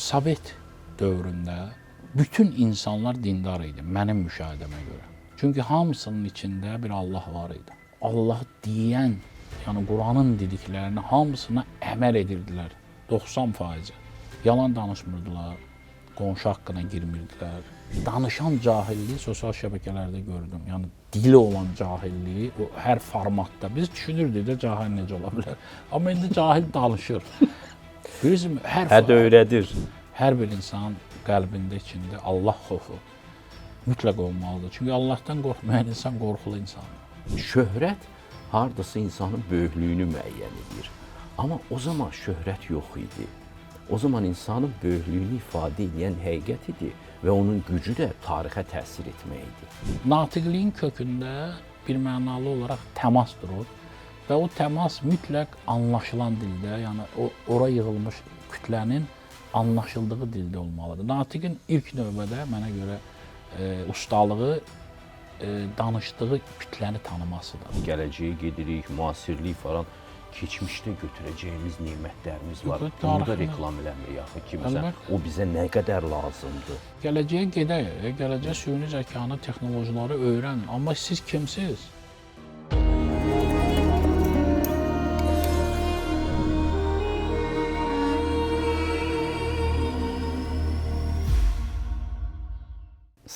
Sovet dövründə bütün insanlar dindar idi, mənim müşahidəmə görə. Çünki hamısının içində bir Allah var idi. Allah deyən, yəni Quranın dediklərini hamısına əməl edirdilər, 90%. Yalan danışmırdılar, qonşu haqqına girmirdilər. Danışan cahilliyi sosial şəbəkələrdə gördüm. Yəni dili olan cahilliyi o hər formatda. Biz düşünürdük də cahil necə ola bilər. Amma indi cahil danışır. Bilirsiniz, Hədə öyrədir. Hər bir insanın qəlbində, içində Allah xofu mütləq olmalıdır. Çünki Allahdan qorxmayan insan qorxulu insandır. Şöhrət hardasa insanın böyüklüyünü müəyyən edir. Amma o zaman şöhrət yox idi. O zaman insanın böyüklüyünü ifadə edən həqiqət idi və onun gücü də tarixə təsir etmək idi. Natiqliyin kökündə bir mənalı olaraq təmas durur və o təmas mütləq anlaşılan dildə, yəni ora yığılmış kütlənin anlaşıldığı dildə olmalıdır. Natiqin ilk növbədə mənə görə ustalığı danışdığı kütləni tanımasıdır. Gələcəyə gedirik, müasirlik falan, keçmişdə götürəcəyimiz nemətlərimiz var. Yox, Bunu da tarixini- reklam eləmirik axı kimsə. Əlbəttə. O bizə nə qədər lazımdır? Gələcəyə gedək, gələcək süni zəkanı, texnologiyaları öyrənin. Amma siz kimsiz?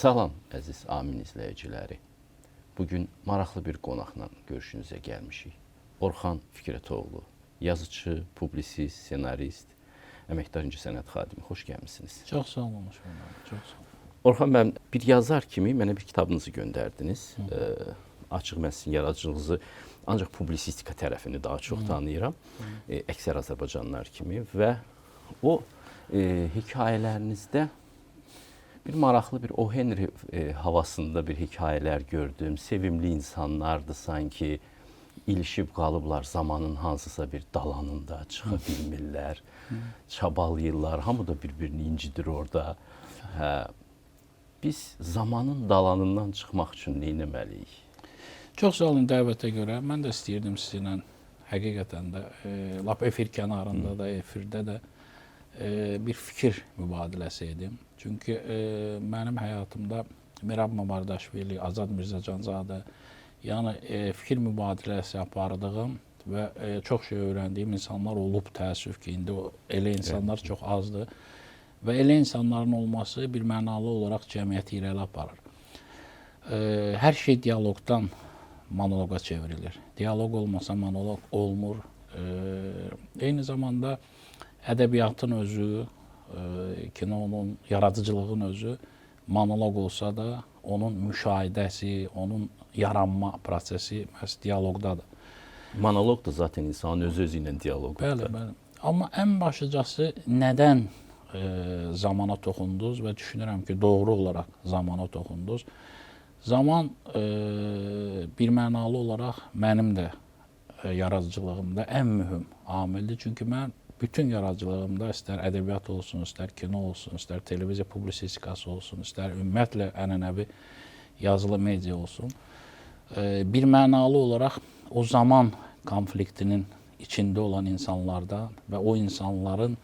Salam əziz Amin izləyiciləri. Bugün maraqlı bir qonaqla görüşünüzə gəlmişik. Orxan Fikrətoğlu, yazıcı, publisist, senarist, əməkdar incəsənət xadimi. Xoş gəlmisiniz. Çox sağ olun, çox sağ olun. Orxan, mən bir yazar kimi mənə bir kitabınızı göndərdiniz. Açıq mən sizin yaradıcılığınızı ancaq publisistika tərəfini daha çox tanıyıram. Əksər Azərbaycanlılar kimi və o hekayələrinizdə bir maraqlı bir O. Henry havasında bir hekayələr gördüm. Sevimli insanlardı sanki. İlişib qalıblar zamanın hansısa bir dalanında, çıxa bilmirlər, çabalayırlar, hamı da bir-birini incidir orada. Biz zamanın dalanından çıxmaq üçün nə etməliyik? Çox sağ olun dəvətə görə. Mən də istəyirdim sizinlə həqiqətən də lap efir kənarında da, efirdə də bir fikir mübadiləsi edim. Çünki mənim həyatımda Mirab Mabardaşvili, Azad Mirzəcanzadə, yəni fikir mübadiləsi apardığım və çox şey öyrəndiyim insanlar olub, təəssüf ki, indi elə insanlar çox azdır. Və elə insanların olması bir mənalı olaraq cəmiyyəti irəli aparır. Hər şey dialoqdan monoloqa çevrilir. Dialoq olmasa monoloq olmur. Eyni zamanda ədəbiyyatın özü, kinonun, yaradıcılığın özü monoloq olsa da onun müşahidəsi, onun yaranma prosesi məhz dialoqdadır. Monoloq da zaten insanın öz-özü ilə dialoqdur. Bəli, bəli. Amma ən başlıcası nədən zamana toxundunuz və düşünürəm ki, doğru olaraq zamana toxundunuz. Zaman bir mənalı olaraq mənim də yaradıcılığımda ən mühüm amildir. Çünki mən bütün yaradıcılığımda istər ədəbiyyat olsun, istər kino olsun, istər televiziya publisistikası olsun, istər ümumiyyətlə ənənəvi yazılı media olsun, bir mənalı olaraq o zaman konfliktinin içində olan insanlardan və o insanların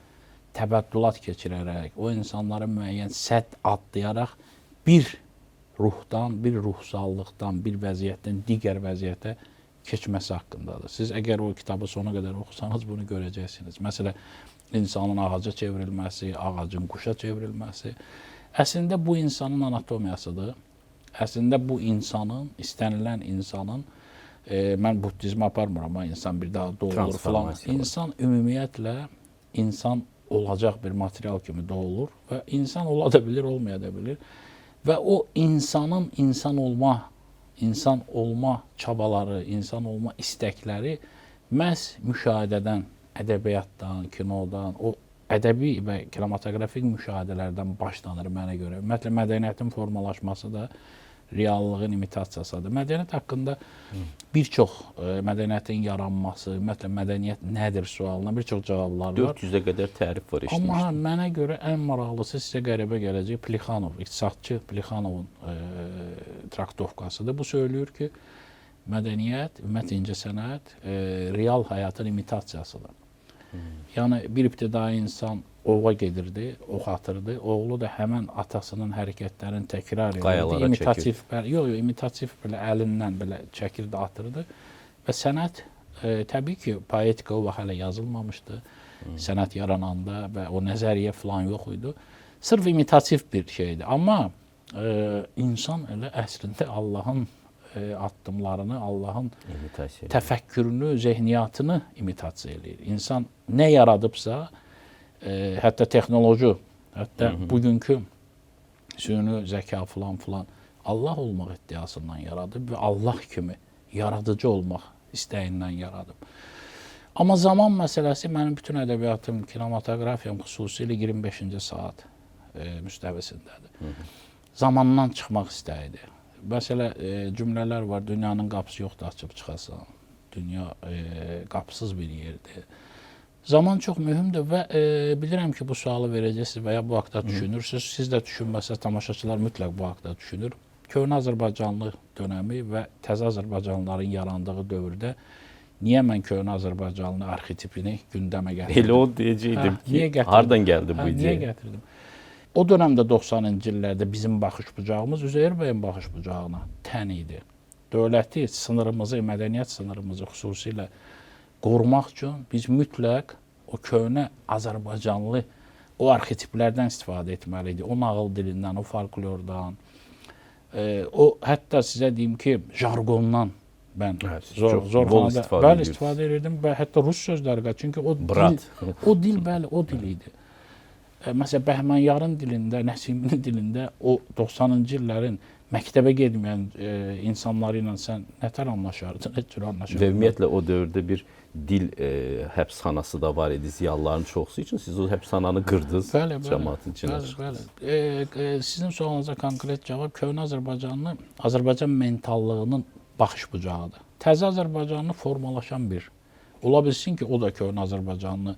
təbəddülat keçirərək, o insanların müəyyən sədd atlayaraq bir ruhdan, bir ruhsallıqdan, bir vəziyyətdən digər vəziyyətə keçməsi haqqındadır. Siz əgər o kitabı sona qədər oxusanız bunu görəcəksiniz. Məsələn, insanın ağaca çevrilməsi, ağacın quşa çevrilməsi. Əslində bu insanın anatomiyasıdır. Əslində bu insanın, istənilən insanın, mən buddizmi aparmıram, amma insan bir daha doğulur falan. İnsan ümumiyyətlə, insan olacaq bir material kimi doğulur və insan ola da bilir, olmaya da bilir. Və o insanın insan olma çabaları, insan olma istəkləri məhz müşahidədən, ədəbiyyatdan, kinodan, o ədəbi və kinematoqrafik müşahidələrdən başlanır mənə görə. Ümumiyyətlə, mədəniyyətin formalaşması da reallığın imitasiyasıdır. Mədəniyyət haqqında bir çox mədəniyyətin yaranması, ümumiyyətlə, mədəniyyət nədir sualına bir çox cavablar var. 400-ə qədər tərif var işləmişdir. Amma mənə görə ən maraqlısı sizə qəribə gələcək Plexanov, iqtisadçı Plexanovun traktovkasıdır. Bu söylüyor ki, mədəniyyət, ümumiyyətlə incəsənət real həyatın imitasiyasıdır. Yəni bir ibtidai insan ova gedirdi, ox atırdı. Oğlu da həmən atasının hərəkətlərini təkrar edirdi. Qayalara İmitativ, imitativ belə əlindən belə çəkirdi, atırdı. Və sənət təbii ki, poetika o vaxt hələ yazılmamışdı. Sənət yarananda və o nəzəriyyə falan yox idi. Sırf imitativ bir şeydir. Amma insan elə əslində Allahın addımlarını, Allahın təfəkkürünü, zehniyyatını imitasiya eləyir. İnsan nə yaradıbsa, hətta texnoloji, hətta bugünkü süni zəka filan Allah olmaq iddiasından yaradıb və Allah kimi yaradıcı olmaq istəyindən yaradıb. Amma zaman məsələsi mənim bütün ədəbiyyatım, kinematografiyam xüsusilə 25-ci saat müstəvisindədir. Zamandan çıxmaq istəyidir. Məsələ cümlələr var, dünyanın qapısı yoxdur, açıb çıxasan. Dünya qapısız bir yerdir. Zaman çox mühümdür və bilirəm ki, bu sualı verəcəksiniz və ya bu haqda düşünürsünüz. Siz də düşünməsəz, tamaşaçılar mütləq bu haqda düşünür. Köhnə Azərbaycanlı dönəmi və təzə Azərbaycanlıların yarandığı dövrdə niyə mən köhnə Azərbaycanlı arxetipini gündəmə gətirdim? Elə o deyəcəkdim ki, hardan gəldi bu ideya? Niyə gətirdim? O dönəmdə 90-cı illərdə bizim baxış bucağımız Üzeyir bəyin baxış bucağına tən idi. Dövləti, sınırımızı, mədəniyyət sınırımızı xüsusilə qorumaq üçün biz mütləq o köhnə Azərbaycanlı o arxetiplərdən istifadə etməliydik. O nağıl dilindən, o folklordan, o hətta sizə deyim ki, jargondan mən zor istifadə edirdim və hətta rus sözləri, çünki o dil idi. Məsələn, Bəhmənyarın dilində, Nəsiminin dilində o 90-cı illərin məktəbə getməyən insanları ilə sən nətər anlaşardın, heç cür anlaşardın. Və ümumiyyətlə o dövrdə bir dil həbsxanası da var idi ziyalıların çoxsu üçün. Siz o həbsxananı qırdınız cəmaatın içinə. Bəli. Sizin sualınıza konkret cavab köhnə Azərbaycanlı, Azərbaycan mentallığının baxış bucağıdır. Təzə Azərbaycanlı formalaşan bir. Ola bilsin ki, o da köhnə Azərbaycanlı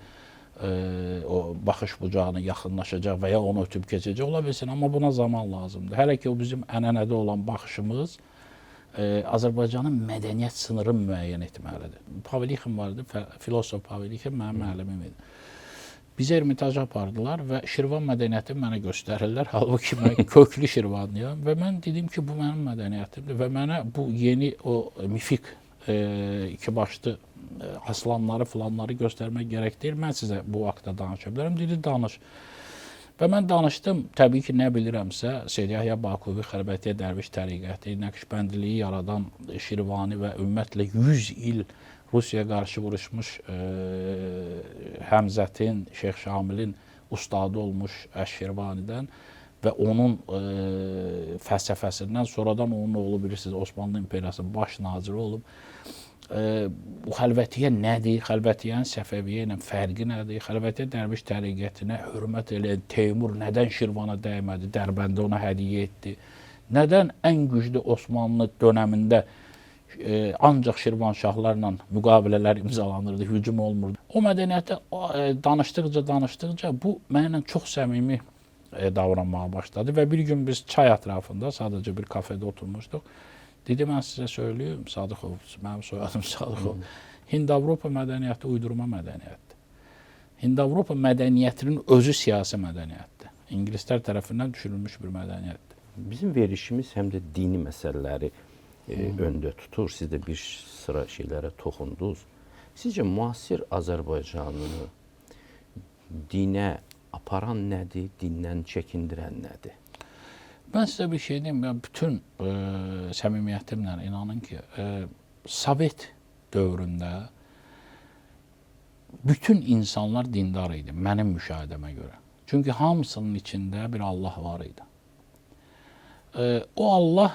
o baxış bucağına yaxınlaşacaq və ya onu ötüb keçəcək, ola bilsin, amma buna zaman lazımdır. Hələ ki, o bizim ənənədə olan baxışımız Azərbaycanın mədəniyyət sınırını müəyyən etməlidir. Pavlixin vardı, filosof Pavlixin mənim müəllimim idi. Bizi Ermitaja apardılar və Şirvan mədəniyyətini mənə göstərirlər. Halbuki mən köklü Şirvanlıyam və mən dedim ki, bu mənim mədəniyyətimdir və mənə bu yeni o mifik iki başlı aslanları filanları göstərmək gərək deyil. Mən sizə bu haqda danışa bilərəm. Dedi, danış. Və mən danışdım. Təbii ki, nə bilirəmsə, Seyid Yahya Bakuvi, Xəlvətiyyə Dərviş təriqəti, Nəqşbəndiliyi yaradan Şirvani və ümumiyyətlə 100 il Rusiyaya qarşı vuruşmuş Həmzətin, Şeyx Şamilin ustadı olmuş Əş-Şirvanidən və onun fəlsəfəsindən sonradan onun oğlu bilirsiniz, Osmanlı İmperiyasının baş naziri olub. Bu xəlvətiyyə nədir? Xəlvətiyyənin Səfəviyyə ilə fərqi nədir? Xəlvətiyyə Dərviş təriqətinə hörmət eləyən Teymur nədən Şirvana dəymədi? Dərbəndə ona hədiyyə etdi. Nədən ən güclü Osmanlı dönəmində ancaq Şirvanşahlarla müqavilələr imzalanırdı, hücum olmurdu? O mədəniyyətə danışdıqca bu mənimlə çox səmimi davranmağa başladı və bir gün biz çay ətrafında sadəcə bir kafedə oturmuşduq. Dedi, mən sizə söyləyim, Sadıxov, mənim soyadım Sadıxov, Hind-Avropa mədəniyyəti uydurma mədəniyyətdir. Hind-Avropa mədəniyyətinin özü siyasi mədəniyyətdir. İngilislər tərəfindən düşürülmüş bir mədəniyyətdir. Bizim verilişimiz həm də dini məsələləri öndə tutur. Siz də bir sıra şeylərə toxundunuz. Sizcə müasir Azərbaycanını dinə aparan nədir, dindən çəkindirən nədir? Mən sizə bir şey deyim, bütün səmimiyyətimlə inanın ki, Sovet dövründə bütün insanlar dindar idi, mənim müşahidəmə görə. Çünki hamısının içində bir Allah var idi. O Allah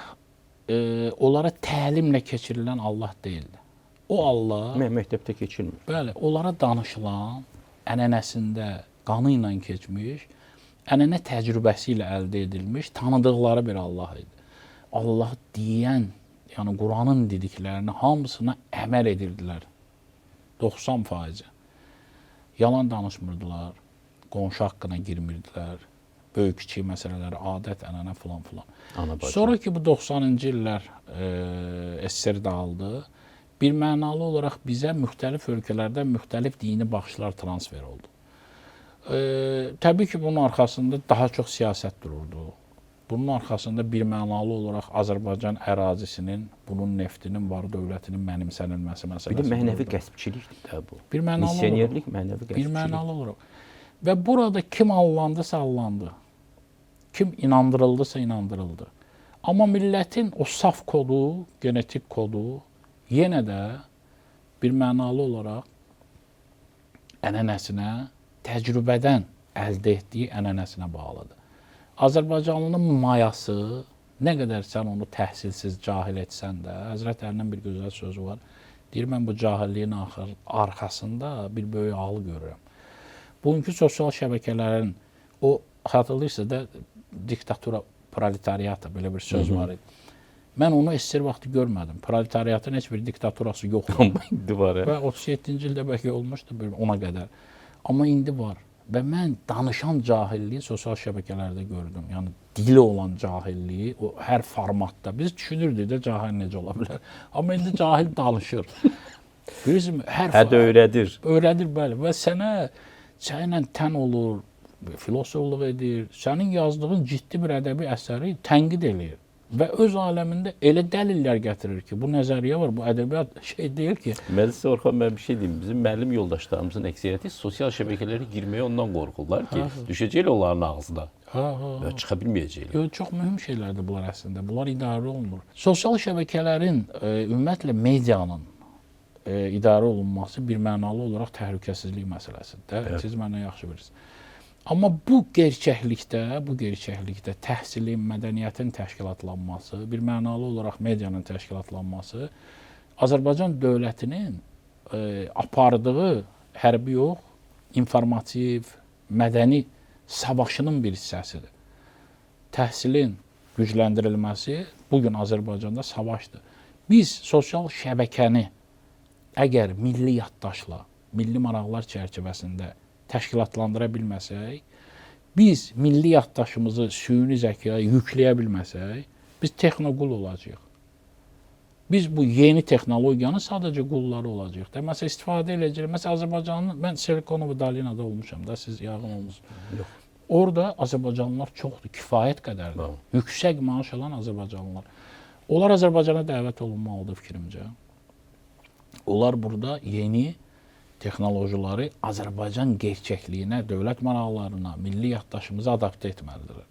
onlara təlimlə keçirilən Allah deyildi. O Allah... Məktəbdə keçilmir. Bəli, onlara danışılan, ənənəsində qanı ilə keçmiş, ənənə təcrübəsi ilə əldə edilmiş, tanıdıqları bir Allah idi. Allah deyən, yəni Quranın dediklərini hamısına əməl edirdilər. 90%. Yalan danışmırdılar, qonşu haqqına girmirdilər, böyük-kiçik məsələləri, adət, ənənə filan. Sonra ki, bu 90-cı illər SSR dağıldı, birmənalı olaraq bizə müxtəlif ölkələrdən müxtəlif dini baxışlar transfer oldu. Təbii ki, bunun arxasında daha çox siyasət dururdu. Bunun arxasında birmənalı olaraq Azərbaycan ərazisinin, bunun neftinin, var dövlətinin mənimsənilməsi məsələsi. Bir də mənəvi qəsbçilikdir də bu. Birmənalı Missionerlik, mənəvi qəsbçilik. Birmənalı olaraq. Və burada kim allandısa allandı. Kim inandırıldısa inandırıldı. Amma millətin o saf kodu, genetik kodu yenə də birmənalı olaraq ənənəsinə, təcrübədən əldə etdiyi ənənəsinə bağlıdır. Azərbaycanlının mayası, nə qədər sən onu təhsilsiz, cahil etsən də, Həzrət Əlinin bir gözəl sözü var. Deyir, mən bu cahilliyin arxasında bir böyük ağlı görürəm. Bugünkü sosial şəbəkələrin, o xatırlayırsınız da, diktatura proletariata belə bir söz var idi. Mən onu SSR vaxtı görmədim. Proletariatın heç bir diktaturası yoxdur. Amma indi var. Və 37-ci ildə bəlkə olmuşdu ona qədər. Amma indi var. Və mən danışan cahilliyi sosial şəbəkələrdə gördüm. Yəni dili olan cahilliyi o hər formatda. Biz düşünürdük də cahil necə ola bilər. Amma indi cahil danışır. Bilirsiniz, Hədə öyrədir. Öyrədir, bəli. Və sənə tən olur, filosofluq edir. Sənin yazdığın ciddi bir ədəbi əsəri tənqid eləyir. Və öz aləmində elə dəlillər gətirir ki, bu nəzəriyyə var, bu ədəbiyyat şey deyil ki. Məclis Orxan, mən bir şey deyim. Bizim müəllim yoldaşlarımızın əksəriyyəti sosial şəbəkələrə girməyə ondan qorxurlar ki, düşəcəklər onların ağzına. Və çıxa bilməyəcəklər. Çox mühüm şeylərdir bunlar əslində. Bunlar idarə olunur. Sosial şəbəkələrin, ümumiyyətlə medianın idarə olunması birmənalı olaraq təhlükəsizlik məsələsidir. Evet. Siz məndən yaxşı bilirsiniz. Amma bu gerçəklikdə təhsilin, mədəniyyətin təşkilatlanması, birmənalı olaraq medianın təşkilatlanması Azərbaycan dövlətinin apardığı hərbi yox, informativ, mədəni savaşının bir hissəsidir. Təhsilin gücləndirilməsi bugün Azərbaycanda savaşdır. Biz sosial şəbəkəni əgər milli yaddaşla, milli maraqlar çərçivəsində təşkilatlandıra bilməsək, biz milli yaddaşımızı süni zəkaya yükləyə bilməsək, biz texnoqul olacağıq. Biz bu yeni texnologiyanın sadəcə qulları olacağıq. Məsələn, istifadə edəcəyik. Məsələn, Azərbaycanın, mən Silikonov Dalinada olmuşam da, siz yağın olmuşsunuz. Yox. Orada Azərbaycanlılar çoxdur, kifayət qədərdir. Yüksək maaş alan Azərbaycanlılar. Onlar Azərbaycana dəvət olunmalıdır fikrimcə. Onlar burada yeni texnologiyaları Azərbaycan gerçəkliyinə, dövlət maraqlarına, milli yaddaşımıza adaptə etməlidirlər.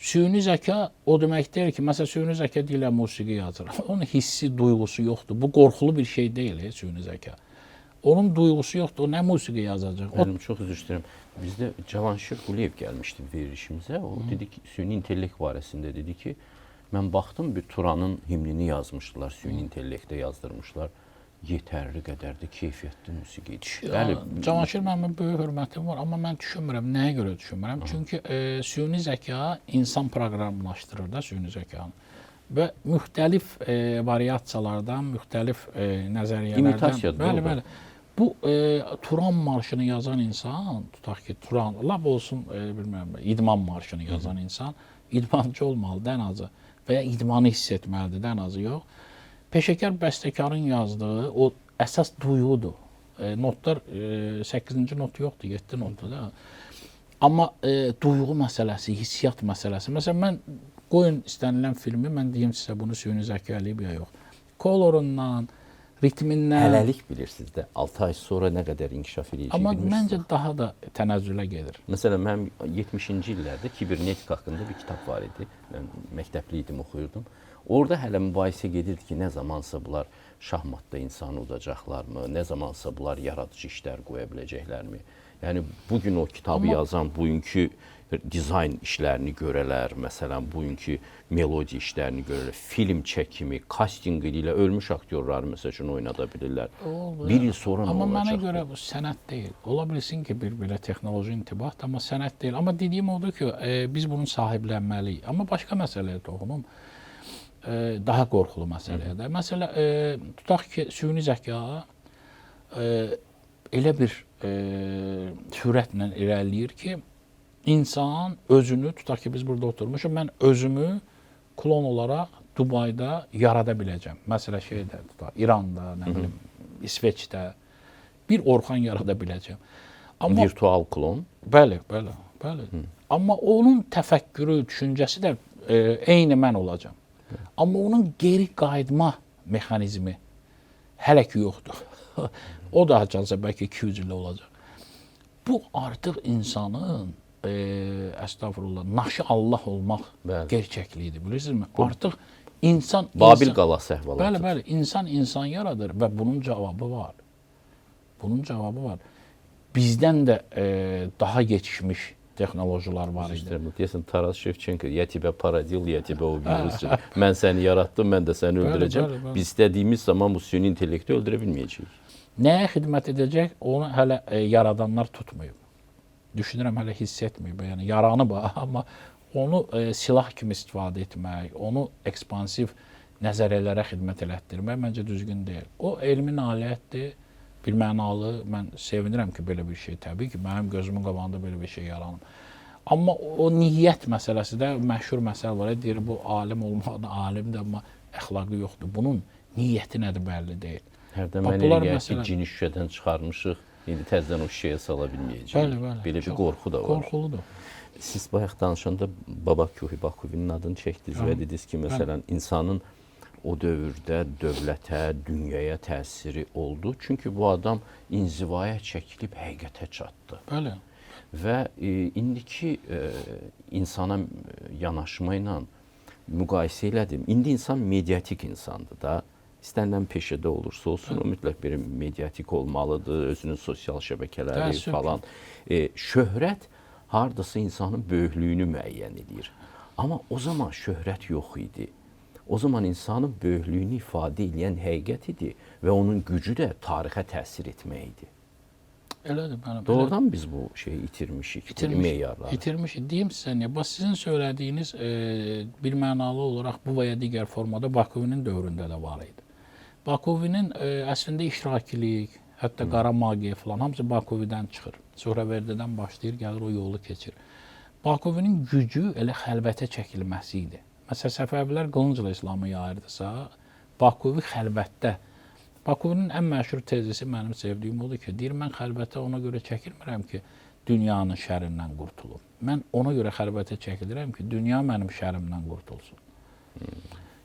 Süni zəka o demək deyil ki, məsələn, süni zəka dilə musiqi yazır. Onun hissi, duyğusu yoxdur. Bu qorxulu bir şey deyil, süni zəka. Onun duyğusu yoxdur, o nə musiqi yazacaq? Mənim çox üzr istəyirəm. Bizdə Cavanşir Quliyev gəlmişdi verilişimizə. O dedi ki, süni intellekt barəsində dedi ki, mən baxdım, bir Turanın himnini yazmışdılar, süni intellektə yazdırmışlar. Yetərli qədər də keyfiyyətli musiqi idi. Bəli, Cavanşir mənim böyük hörmətim var, amma mən düşünmürəm. Nəyə görə düşünmürəm? Çünki süni zəka insan proqramlaşdırır da süni zəkanı. Və müxtəlif variasiyalardan, müxtəlif nəzəriyyələrdən. İmitasiyadır. Bəli. Bu Turan marşını yazan insan, tutaq ki, Turan, lap olsun, bilmirəm, idman marşını yazan insan idmançı olmalıdır, ən azı. Və ya idmanı hiss etməlidir, ən azı yox. Peşəkar bəstəkarın yazdığı o əsas duyğudur. Notlar 8-ci not yoxdur, 7 notdur da. Amma duyğu məsələsi, hissiyat məsələsi. Məsələn, mən qoyun istənilən filmi, mən deyim sizə bunu süni zəka eləyib ya yox. Kolorundan, ritmindən. Hələlik bilirsiniz də, 6 ay sonra nə qədər inkişaf edəcək amma bilmirsiniz. məncə daha da tənəzzülə gedir. Məsələn, mənim 70-ci illərdə kibernetika haqqında bir kitab var idi. Mən məktəbli idim, oxuyurdum. Orada hələ mübahisə gedirdi ki, nə zamansa bunlar şahmatda insanı udacaqlarmı, nə zamansa bunlar yaradıcı işlər qoya biləcəklərmi? Yəni, bugün o kitabı yazan, bugünkü dizayn işlərini görələr, məsələn, bugünkü melodiya işlərini görələr, film çəkimi, kastinqi ilə ölmüş aktyorları məsəl üçün oynada bilirlər. Bir il sonra nə olacaq? Amma mənə görə bu sənət deyil. Ola bilsin ki, bir belə texnoloji intibaht, amma sənət deyil. Amma dediyim odur ki, biz bunun sahiblənməliyik. Amma başqa məsələyə toxunum. Daha qorxulu məsələdir. Məsələn, tutaq ki, süni zəka elə bir sürətlə irəliləyir ki, insan özünü, tutaq ki, biz burada oturmuşuq, mən özümü klon olaraq Dubayda yarada biləcəm. Məsələ şeydə, İranda, nə bilim, İsveçdə bir Orxan yarada biləcəm. Amma Virtual klon. bəli. Amma onun təfəkkürü, düşüncəsi də eyni mən olacam. Amma onun geri qayıtma mexanizmi hələ ki yoxdur. O da həcalsa bəlkə 200 il olacaq. Bu artıq insanın əstəğfurullah, naşı Allah olmaq gerçəkliyidir, bilirsinizmi? Artıq insan Babil qalası əhvalatı. Bəli, insan yaradır və bunun cavabı var. Bizdən də daha yetişmiş texnologiyalar var idi. Deyəsən Taras Şevçenko, ya tibə paradil, ya tibə o virus. Mən səni yaratdım, mən də səni öldürəcəm. Bəli. Biz istədiyimiz zaman bu süni intellekti öldürə bilməyəcəyik. Nəyə xidmət edəcək, onu hələ yaradanlar tutmayıb. Düşünürəm, hələ hiss etməyib. Yəni, yaranıb, amma onu silah kimi istifadə etmək, onu ekspansiv nəzəriyyələrə xidmət elətdirmək məncə düzgün deyil. O elmi nailiyyətdir, bilmənalı. Mən sevinirəm ki, belə bir şey, təbii ki, mənim gözümün qabağında belə bir şey yaranıb. Amma o niyyət məsələsi də məşhur məsələ var. Deyir, bu alim olmaqda alimdir, amma əxlaqı yoxdur. Bunun niyyəti nədir, bəlli deyil. Hərdən mən elə gəlir ki, cini şüşədən çıxarmışıq, indi təzdən o şüşəyə sala bilməyəcəyik. Bəli. Belə bir qorxu da var. Qorxuludur. Siz bayaq danışanda Babakuhi Bakuvinin adını çəkdiniz və dediniz ki, məsələn, insanın o dövrdə dövlətə, dünyaya təsiri oldu. Çünki bu adam inzivaya çəkilib həqiqətə çatdı. Bəli. Və indiki insana yanaşma ilə müqayisə elədim. İndi insan mediatik insandır da. İstənilən peşədə olursa olsun, o mütləq bir mediatik olmalıdır, özünün sosial şəbəkələri falan. Şöhrət hardasa insanın böyüklüyünü müəyyən edir. Amma o zaman şöhrət yox idi. O zaman insanın böyüklüyünü ifadə edən həqiqət idi və onun gücü də tarixə təsir etmək idi. Elədir, bəli. Doğrudan biz bu şeyi itirmişik, meyarları. İtirmişik. Deyim sizə niyə? Bax, sizin söylədiyiniz birmənalı olaraq bu və ya digər formada Bakuvinin dövründə də var idi. Bakuvinin əslində işrakilik, hətta qara magiya falan hamısı Bakuvidən çıxır. Suhraverdidən başlayır, gəlir o yolu keçir. Bakuvinin gücü elə xəlvətə çəkilməsi idi. Məsələn, Səfəvilər qılıncla İslamı yayırdısa, Bakuvi xəlvətdə. Bakuvinin ən məşhur tezisi mənim sevdiyim odur ki, deyir, mən xəlvətə ona görə çəkilmirəm ki, dünyanın şərindən qurtulum. Mən ona görə xəlvətə çəkilirəm ki, dünya mənim şərimdən qurtulsun.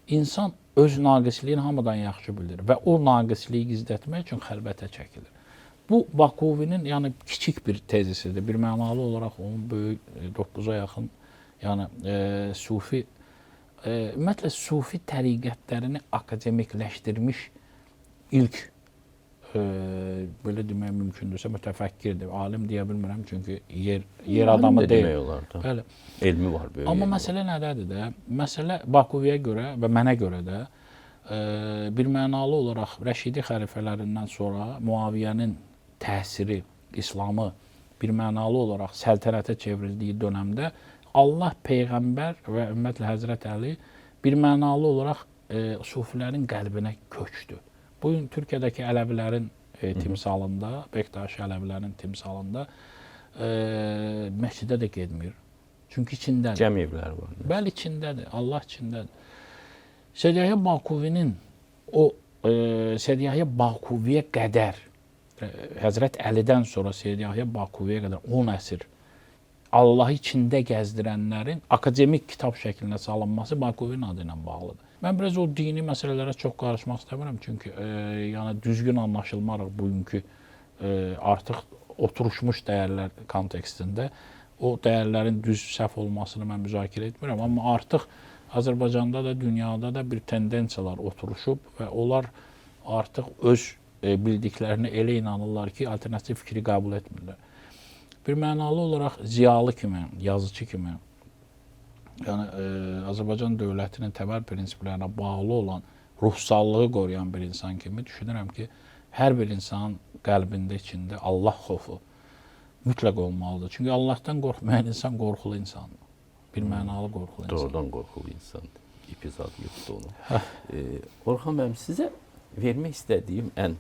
İnsan öz naqisliyini hamıdan yaxşı bilir və o naqisliyi gizlətmək üçün xəlvətə çəkilir. Bu, Bakuvinin yəni, kiçik bir tezisidir. Bir mənalı olaraq onun böyük 9-a yaxın sufi, ümumiyyətlə, sufi təriqətlərini akademikləşdirmiş ilk, belə demək mümkündürsə, mütəfəkkirdir. Alim deyə bilmirəm, çünki yer adamı deyil. Demək olar da. Bəli. Elmi var böyük. Amma məsələ nədədir də? Məsələ Bakuviyə görə və mənə görə də bir mənalı olaraq Rəşidi xəlifələrindən sonra Muaviyyənin təsiri, İslamı bir mənalı olaraq səltənətə çevrildiyi dönəmdə Allah Peyğəmbər və ümumiyyətlə Həzrət Əli bir mənalı olaraq sufilərin qəlbinə köçdü. Bugün Türkiyədəki Ələvilərin timsalında, Bektaşi Ələvilərin timsalında məscidə də getmir. Çünki içindədir. Cəm evləri var. Bəli, içindədir. Allah içindədir. Sədiyyəyə Bakuvinin o Sədiyyəyə Bakuviyə qədər, Həzrət Əlidən sonra Sədiyyəyə Bakuviyə qədər 10 əsr Allahı içində gəzdirənlərin akademik kitab şəklinə salınması Bakuvinin adı ilə bağlıdır. Mən biraz o dini məsələlərə çox qarışmaq istəmirəm, çünki yəni düzgün anlaşılmaraq bugünkü artıq oturuşmuş dəyərlər kontekstində o dəyərlərin düz səhv olmasını mən müzakirə etmirəm, amma artıq Azərbaycanda da, dünyada da bir tendensiyalar oturuşub və onlar artıq öz bildiklərini elə inanırlar ki, alternativ fikri qəbul etmirlər. Bir mənalı olaraq ziyalı kimi, yazıcı kimi, yəni Azərbaycan dövlətinin təbəl prinsiplərinə bağlı olan ruhsallığı qoruyan bir insan kimi düşünürəm ki, hər bir insanın qəlbində, içində Allah xofu mütləq olmalıdır. Çünki Allahdan qorxmayan insan qorxulu insandır. Bir mənalı qorxulu insan. Doğrudan qorxulu insandır. İpizad yoxdur onun. Orxan müəllim, sizə vermək istədiyim ən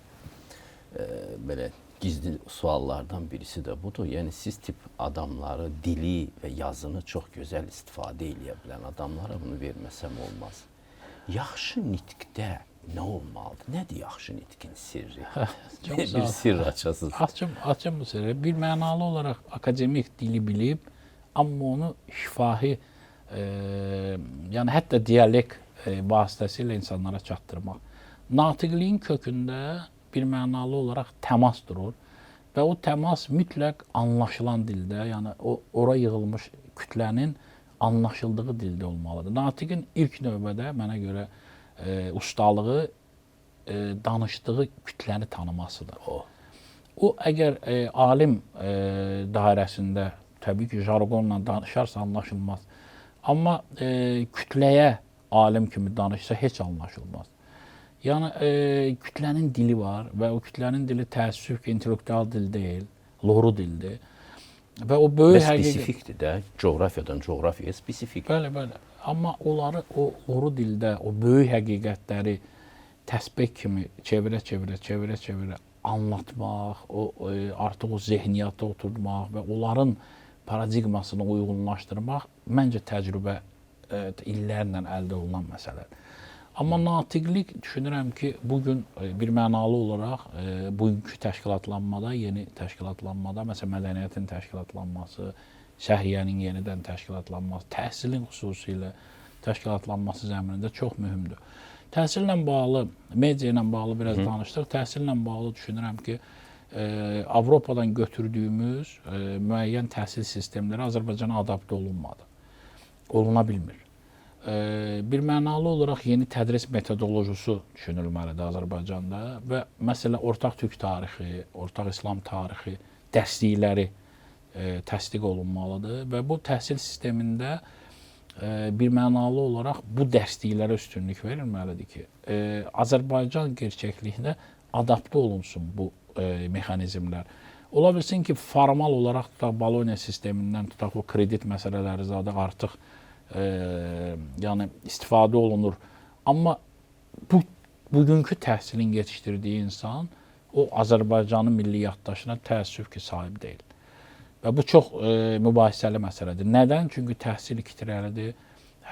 belə gizli suallardan birisi də budur. Yəni, siz tip adamları, dili və yazını çox gözəl istifadə edə bilən adamlara bunu verməsəm olmaz. Yaxşı nitqdə nə olmalıdır? Nədir yaxşı nitqin sirri? Çox Bir sağ ol. sirr açasınız. Açım bu sırrı. Bir mənalı olaraq akademik dili bilib, amma onu şifahi, yəni hətta dialekt vasitəsilə insanlara çatdırmaq. Natiqliyin kökündə bir mənalı olaraq təmas durur və o təmas mütləq anlaşılan dildə, yəni ora yığılmış kütlənin anlaşıldığı dildə olmalıdır. Natiqin ilk növbədə mənə görə ustalığı danışdığı kütləni tanımasıdır. O əgər alim dairəsində təbii ki, jargonla danışarsa anlaşılmaz. Amma kütləyə alim kimi danışsa heç anlaşılmaz. Yəni kütlənin dili var və o kütlənin dili təəssüf ki, intellektual dil deyil, loru dildir. Və o böyük spesifikdir də, coğrafiyadan coğrafiyaya spesifik. Bəli, bəli. Amma onları o loru dildə, o böyük həqiqətləri təsbeh kimi çevirə anlatmaq, artıq o zehniyyata oturtmaq və onların paradigmasını uyğunlaşdırmaq məncə təcrübə illərlə əldə olunan məsələdir. Amma natiqlik düşünürəm ki, bugün bir mənalı olaraq bugünkü təşkilatlanmada, yeni təşkilatlanmada, məsələn, mədəniyyətin təşkilatlanması, səhiyyənin yenidən təşkilatlanması, təhsilin xüsusilə təşkilatlanması zəminində çox mühümdür. Təhsillə bağlı, media ilə bağlı biraz danışdıq. Təhsillə bağlı düşünürəm ki, Avropadan götürdüyümüz müəyyən təhsil sistemləri Azərbaycana adapte olunmadı. Oluna bilmir. Bir mənalı olaraq yeni tədris metodolojisi düşünülməlidir Azərbaycanda və məsələ ortaq türk tarixi, ortaq İslam tarixi dərslikləri təsdiq olunmalıdır və bu təhsil sistemində bir mənalı olaraq bu dərsliklərə üstünlük verilməlidir ki, Azərbaycan gerçəkliyinə adapte olunsun bu mexanizmlər. Ola bilsin ki, formal olaraq tutaq Bologna sistemindən tutaq o kredit məsələləri zadı artıq yəni istifadə olunur. Amma bugünkü təhsilin yetişdirdiyi insan o Azərbaycanın milli yaddaşına təəssüf ki, sahib deyil. Və bu çox mübahisəli məsələdir. Nədən? Çünki təhsil iki tirəlidir.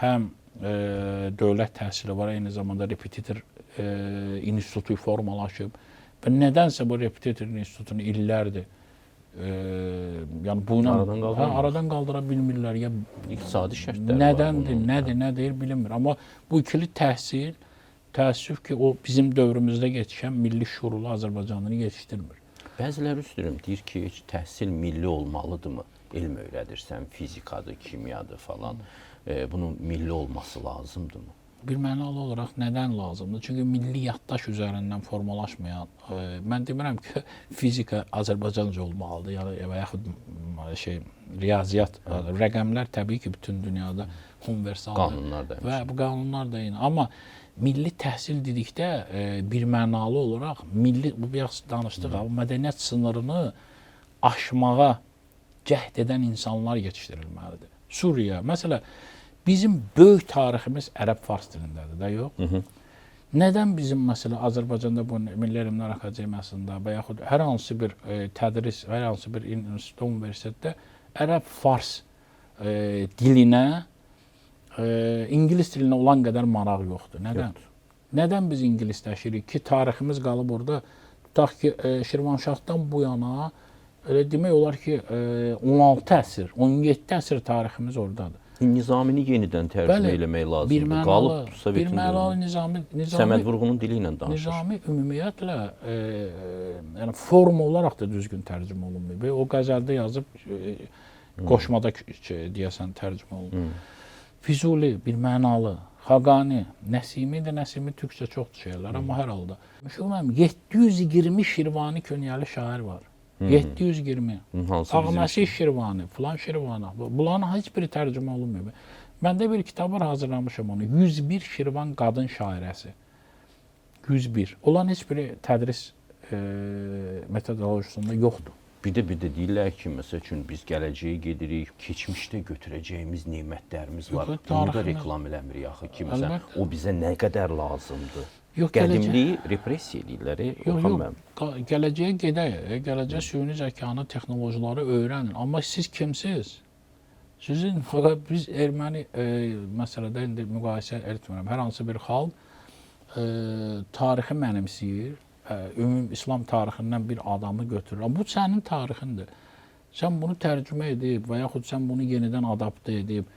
Həm dövlət təhsili var, eyni zamanda repetitor institutu formalaşıb və nədənsə bu repetitor institutunu illərdir yəni bu ilə aradan qaldıra bilmirlər. Ya iqtisadi şərtlər nədəndir, nədir bilinmir. Amma bu ikili təhsil təəssüf ki, o bizim dövrümüzdə yetişən milli şüurlu Azərbaycanını yetişdirmir. Bəziləri üstünüm deyir ki, təhsil milli olmalıdırmı? Elm öyrədirsən, fizikadır, kimyadır falan. Bunun milli olması lazımdırmı? Bir mənalı olaraq nədən lazımdır? Çünki milli yaddaş üzərindən formalaşmayan, mən demirəm ki, fizika Azərbaycanca olmalıdır, yəni və yaxud riyaziyyat, rəqəmlər təbii ki, bütün dünyada universaldır. Qanunlar da və bu qanunlar da eyni. Amma milli təhsil dedikdə bir mənalı olaraq milli, bu biraz danışdıq, mədəniyyət sınırını aşmağa cəhd edən insanlar yetişdirilməlidir. Suriya, məsələn, bizim böyük tariximiz ərəb-fars dilindədir də, yox? Nədən bizim məsələn Azərbaycanda bu Milli Elmlər Akademiyasında və yaxud hər hansı bir tədris, hər hansı bir institut, universitetdə ərəb-fars dilinə, ingilis dilinə olan qədər maraq yoxdur. Nədən? Nədən biz ingilisləşirik ki, tariximiz qalıb orada, tutaq ki, Şirvanşahdan bu yana, demək olar ki, 16 əsr, 17 əsr tariximiz oradadır. Nizamini yenidən tərcümə eləmək lazımdır. Qalıbdırsa bir mənalı Nizami Səməd Vurğunun dili ilə danışır. Nizami ümumiyyətlə yəni forma olaraq da düzgün tərcümə olunmuyor. O qəzəldə yazıb qoşmada deyəsən tərcümə olunur. Füzuli bir mənalı, Xaqani, Nəsimi türkcə çoxdur şeylər, amma hər halda. Müşahidəm 720 Şirvani könyəli şair var. 720. Ağməsi Şirvani, filan Şirvani. Bunların heç biri tərcümə olunmuyor. Məndə bir kitab var, hazırlamışam onu. 101 Şirvan qadın şairəsi. 101. Olan heç biri tədris metodolojisində yoxdur. Bir də deyirlər ki, məsəl üçün biz gələcəyə gedirik, keçmişdə götürəcəyimiz nemətlərimiz var. Bunu da reklam eləmirik axı ki, məsələn, o bizə nə qədər lazımdır. Qədimliyi repressiya edirlər. Yox, gələcəyə gedək, gələcək süni zəkanı, texnologiyaları öyrənin. Amma siz kimsiz? Sizin fəqət biz erməni məsələdə indi müqayisə etmirəm. Hər hansı bir xalq tarixi mənimsəyir, ümumi İslam tarixindən bir adamı götürür. Bu sənin tarixindir. Sən bunu tərcümə edib və yaxud sən bunu yenidən adapte edib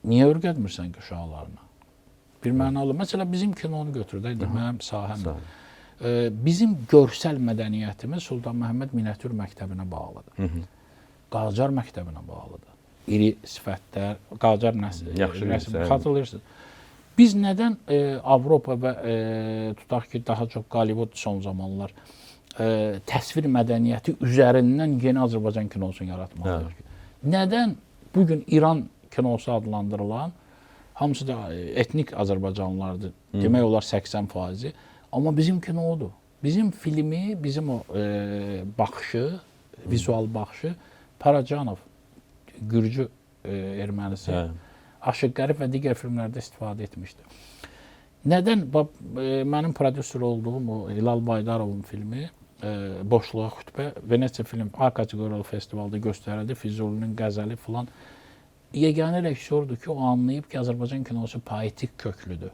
niyə öyrətmirsən ki uşaqlarına? Bir mənalı. Məsələn, bizim kinonu götür də, mənim sahəmdir. Bizim görsəl mədəniyyətimiz Sultan Məhəmməd Miniatür məktəbinə bağlıdır. Qacar məktəbinə bağlıdır. İri sifətlər, Qacar rəsm, xatırlayırsınız. Biz nədən Avropa və tutaq ki, daha çox Qollivud son zamanlar təsvir mədəniyyəti üzərindən yeni Azərbaycan kinosunu yaratmalıyıq ki? Nədən bugün İran kinosu adlandırılan, hamısı da etnik Azərbaycanlılardır, demək olar 80%, amma bizim kinodur. Bizim filmi, bizim o baxışı, vizual baxışı Paracanov, Gürcü ermənisi, Aşıq Qərib və digər filmlərdə istifadə etmişdi. Nədən? Mənim prodüser olduğum o Hilal Baydarovun filmi Boşluğa xütbə Venesiya Film A kateqoriyalı festivalda göstərildi. Füzulinin qəzəli filan. Yeganə rejissordur ki, o anlayıb ki, Azərbaycan kinosu poetik köklüdür.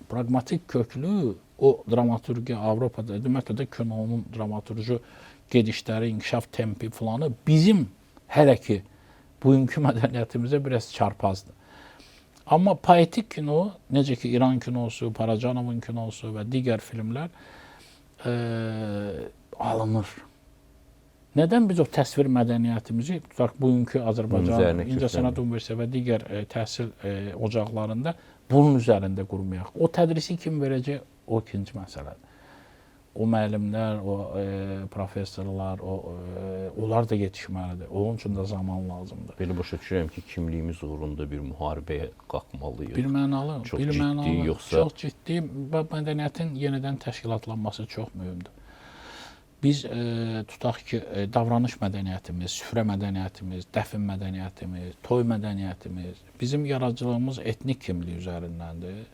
Pragmatik köklü o dramaturgiya Avropada, ümumiyyətlə də kinonun dramaturji gedişləri, inkişaf tempi filanı bizim hələ ki bugünkü mədəniyyətimizə biraz çarpazdır. Amma poetik kino, necə ki İran kinosu, Paracanovun kinosu və digər filmlər alınır. Nədən biz o təsvir mədəniyyətimizi, tutaq bugünkü Azərbaycan İncəsənət Universiteti və digər təhsil ocaqlarında bunun üzərində qurmayaq? O tədrisi kim verəcək? O ikinci məsələdir. O müəllimlər, o professorlar, onlar da yetişməlidir. Onun üçün də zaman lazımdır. Belə başa düşürəm ki, kimliyimiz uğrunda bir müharibəyə qalxmalıyıq. Bir mənalı, yoxsa çox ciddi və mədəniyyətin yenidən təşkilatlanması çox mühümdür. Biz tutaq ki, davranış mədəniyyətimiz, süfrə mədəniyyətimiz, dəfn mədəniyyətimiz, toy mədəniyyətimiz, bizim yaradıcılığımız etnik kimlik üzərindəndir.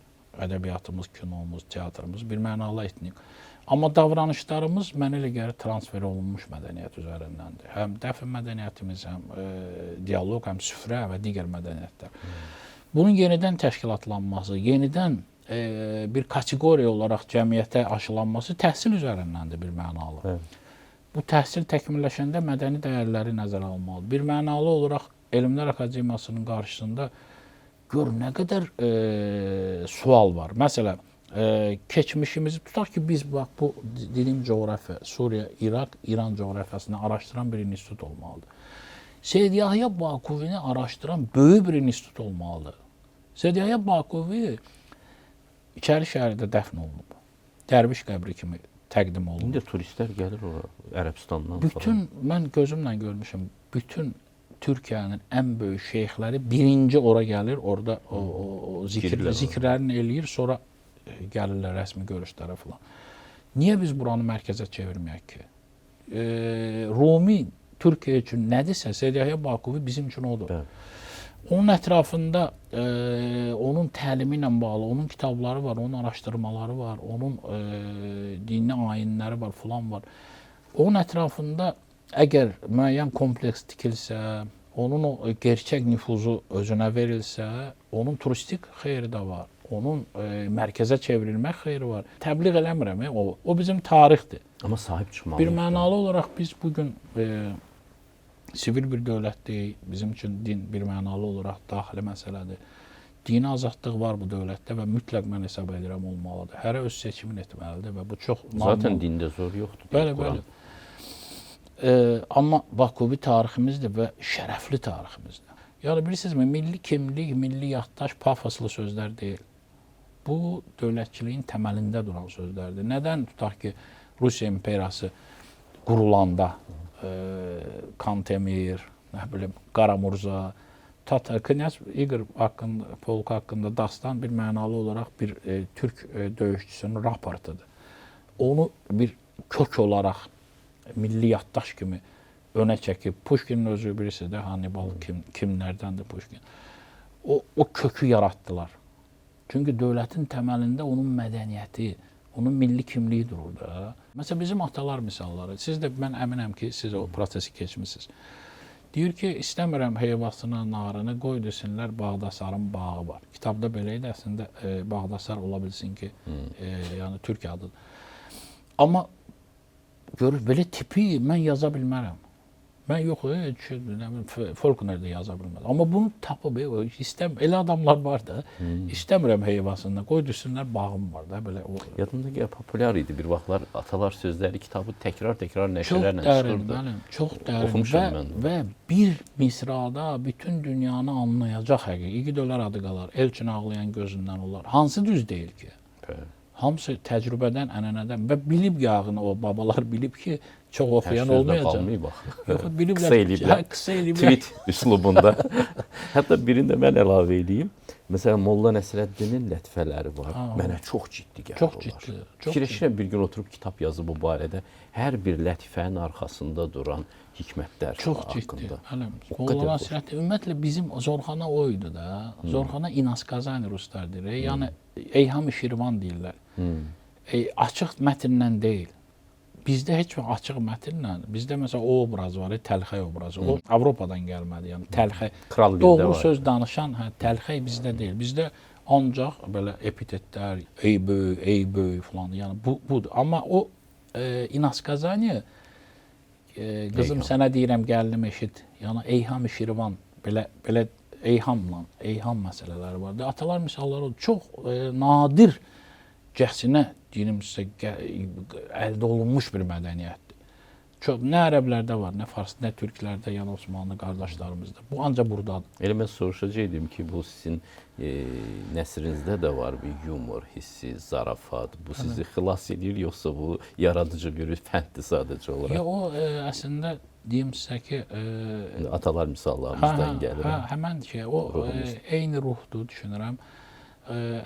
Ədəbiyyatımız, kinomuz, teatrımız bir mənalı etnik. Amma davranışlarımız mənə elə gəlir transfer olunmuş mədəniyyət üzərindəndir. Həm dəfn mədəniyyətimiz, həm dialoq, həm süfrə və digər mədəniyyətlər. Bunun yenidən təşkilatlanması, yenidən bir kateqoriya olaraq cəmiyyətə aşılanması təhsil üzərindəndir bir mənalı. Bu təhsil təkmilləşəndə mədəni dəyərləri nəzərə almalıdır. Bir mənalı olaraq Elmlər Akademiyasının qarşısında gör nə qədər sual var. Məsələn, keçmişimizi tutaq ki, biz bax bu dediyim coğrafiya, Suriya, İraq, İran coğrafiyasını araşdıran bir institut olmalıdır. Seyid Yahya Bakuvini araşdıran böyük bir institut olmalıdır. Seyid Yahya Bakuvi İçəri şəhərdə dəfn olunub. Dərviş qəbri kimi təqdim olunub. İndi turistlər gəlir ora, Ərəbistandan falan. Mən gözümlə görmüşəm, bütün Türkiyənin ən böyük şeyxləri birinci ora gəlir, orada o zikirlərini eləyir, sonra gəlirlər rəsmi görüşlərə falan. Niyə biz buranı mərkəzə çevirməyək ki? Rumi Türkiyə üçün nədirsə, Seyid Yahya Bakuvi bizim üçün odur. Onun ətrafında, onun təlimi ilə bağlı, onun kitabları var, onun araşdırmaları var, onun dini ayinləri var, filan var. Onun ətrafında əgər müəyyən kompleks tikilsə, onun o gerçək nüfuzu özünə verilsə, onun turistik xeyri də var, onun mərkəzə çevrilmək xeyri var. Təbliğ eləmirəm, o bizim tarixdir. Amma sahib çıxmalıyıq. Bir mənalı olaraq biz bugün sivil bir dövlətdəyik, bizim üçün din bir mənalı olaraq daxili məsələdir. Dini azadlıq var bu dövlətdə və mütləq mən hesab edirəm olmalıdır. Hərə öz seçimini etməlidir və bu çox normal. Zaten dində zor yoxdur. Bəli. Amma Bakuvi tariximizdir və şərəfli tariximizdir. Yəni bilirsinizmi, milli kimlik, milli yaddaş pafoslu sözlər deyil. Bu dövlətçiliyin təməlində duran sözlərdir. Nədən tutaq ki, Rusiya imperiyası qurulanda Kantemir, nə bilim, Qaramurza, Tatar, Knyaz İqor polku haqqında dastan bir mənalı olaraq bir türk döyüşçüsünün raportudur. Onu bir kök olaraq milli yaddaş kimi önə çəkib, Pushkinin özü birisi də Hannibal kimlərdəndir Pushkin. O kökü yaratdılar. Çünki dövlətin təməlində onun mədəniyyəti, onun milli kimliyi durur da. Məsələn, bizim atalar misalları. Siz də, mən əminəm ki, siz o prosesi keçmişsiniz. Deyir ki, istəmirəm heyvasına, narını, qoy desinlər Bağdasarın bağı var. Kitabda belə idi, əslində Bağdasar ola bilsin ki, yəni türk adıdır. Amma görür, belə tipi mən yaza bilmərəm. Mən yox, Faulkner də yaza bilmərəm. Amma bunu tapıb, elə adamlar var da, istəmirəm heyvasında, qoy desinlər bağım var da, belə o. Yadımda ki, populyar idi bir vaxtlar Atalar Sözləri kitabı təkrar nəşrlərlə çıxırdı. Çox dərin və bir misrada bütün dünyanı anlayacaq həqiqi. İgid ölər adı qalar, elçin ağlayan gözündən olar. Hansı düz deyil ki? Hamısı təcrübədən, ənənədən və bilib yağını o babalar bilib ki, çox oxuyan olmayacaq. Yox, biliblər, qısa eləyiblər. Tweet üslubunda. Hətta birində mən əlavə edeyim. Məsələn, Molla Nəsrəddinin lətifələri var. Mənə çox ciddi gəlir onlar. Çox ciddi. Fikirləşirəm bir gün oturub kitab yazıb bu barədə. Hər bir lətifənin arxasında duran hikmətlər haqqında. Molla Nəsrəddin, ümumiyyətlə bizim Zorxana o idi da. Zorxana İnaskazani ruslar deyir. Yəni, Eyham-ı Şirvan deyirlər. Açıq mətnlə deyil. Bizdə heç vaxt açıq mətnlə, bizdə məsələn o obraz var, təlxəy obrazı. O Avropadan gəlmədi, yəni təlxəy. Doğru söz danışan, təlxəy bizdə deyil. Bizdə ancaq belə epitetlər, ey böyük falan, yəni budur. Amma o İnaskazani, qızım sənə deyirəm, gəlinim eşit, yəni Eyham-ı Şirvan, belə eyham məsələləri var. Atalar misalları çox nadir cəhsinə deyim sizə əldə olunmuş bir mədəniyyətdir. Çox nə ərəblərdə var, nə fars, nə türklərdə, yəni Osmanlı qardaşlarımızda. Bu ancaq burdadır. Elə mən soruşacaqdım ki, bu sizin nəsrinizdə də var bir yumor hissi, zarafat. Bu sizi xilas edir, yoxsa bu yaradıcı bir fənddir sadəcə olaraq? Ya o əslində deyim sizə ki, atalar misallarımızdan gəlir. Həmən şey, o eyni ruhdur düşünürəm.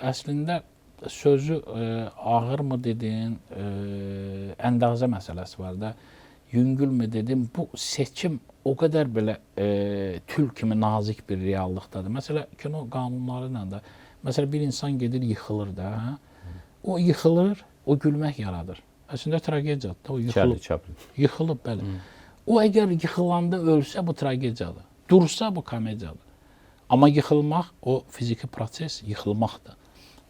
Əslində sözü ağırmı dedin, əndazə məsələsi var da, yüngülmü dedim, bu seçim o qədər belə tül kimi nazik bir reallıqdadır. Məsələ, kino qanunları ilə də, məsələ bir insan gedir, yıxılır da, o yıxılır, o gülmək yaradır. Əslində tragediyadır da, o yıxılıb, bəli. O əgər yıxılanda ölsə, bu tragediyadır. Dursa, bu komediyadır. Amma yıxılmaq, o fiziki proses yıxılmaqdır.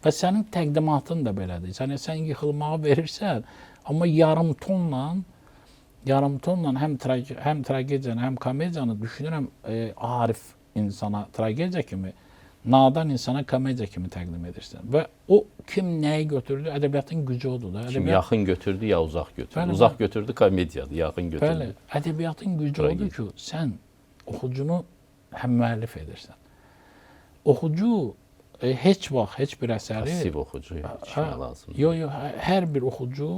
Və sənin təqdimatın da belədir. Sən yıxılmağı verirsən, amma yarım tonla həm tragediyanı, həm komediyanı düşünürəm, arif insana tragediya kimi, nadan insana komediya kimi təqdim edirsən. Və o kim nəyi götürdü? Ədəbiyyatın gücü odur da. Kim yaxın götürdü, ya uzaq götürdü. Uzaq götürdü, komediyadır, yaxın götürdü. Bəli, ədəbiyyatın gücü odur ki, sən oxucunu həm müəllif edirsən. Oxucu heç vaxt, heç bir əsəri... Passiv oxucu içmək lazımdır. Yox, hər bir oxucu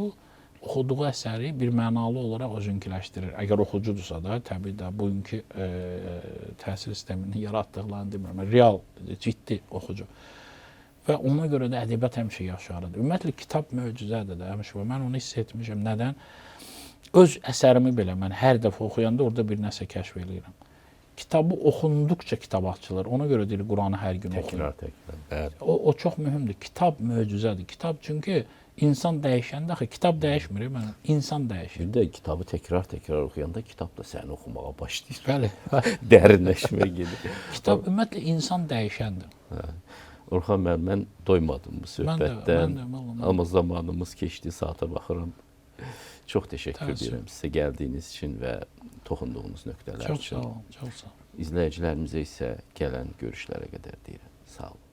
oxuduğu əsəri bir mənalı olaraq özünkiləşdirir. Əgər oxucudursa da, təbii də bugünkü təhsil sisteminin yaratdıqlarını demirəm. Real, ciddi oxucu. Və ona görə də ədəbiyyat həmişə yaşarıdır. Ümumiyyətlə, kitab möcüzədir də, həmişə. Mən onu hiss etmişəm. Nədən? Öz əsərimi belə mən hər dəfə oxuyanda orada bir nəsə kəşf edirəm. Kitabı oxunduqca kitab açılır. Ona görə deyir, Quranı hər gün oxuyur. Təkrar. O çox mühümdür. Kitab möcüzədir. Kitab çünki insan dəyişəndə, axı kitab dəyişmir, insan dəyişir. Bir də kitabı təkrar oxuyanda kitab da səni oxumağa başlayır. Bəli. Dərinləşmə gedir. Kitab ümumiyyətlə insan dəyişəndir. Orxan müəllim, mən doymadım bu söhbətdən. Mən də. Amma zamanımız keçdi, saata baxıram. Çox təşəkkür edirəm sizə gəldiyiniz üçün və toxunduğunuz nöqtələr üçün. Çox sağ olun, çox sağ olun. İzləyicilərimizə isə gələn görüşlərə qədər deyirəm. Sağ olun.